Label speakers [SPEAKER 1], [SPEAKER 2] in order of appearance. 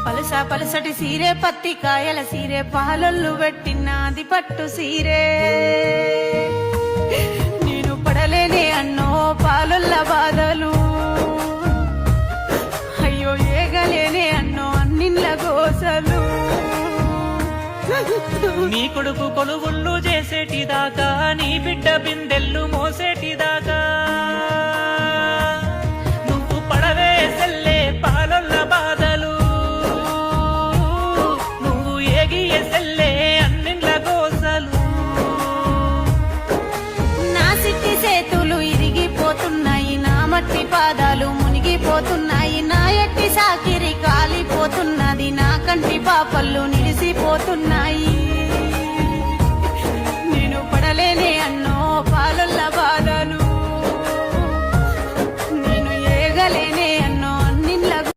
[SPEAKER 1] పలుస పలుసటి సీరే పత్తి కాయల సీరే పాలొల్లు పెట్టినాది పట్టు సీరే నేను పడలేనే అన్నో పాలొల్ల బాధలు అయ్యో ఏగలేనే అన్నో అన్నిళ్ళ గోసలు
[SPEAKER 2] నీ కొడుకు కొలువుళ్ళు చేసేటిదాకా నీ బిడ్డ బిందెల్లు మోసేటిదాకా నువ్వు పడవే సెల్లే పాలొల్ల బాధలు నువ్వు ఏగియ సెల్లే అన్నిండ్ల గోసలు
[SPEAKER 1] నా సిట్టి చేతులు ఇరిగిపోతున్నాయి నా మట్టి పాదాలు మునిగిపోతున్నాయి నా ఎట్టి సాకిరి కాలిపోతున్నది నా కంటి పాపళ్ళు నిలిసిపోతున్నాయి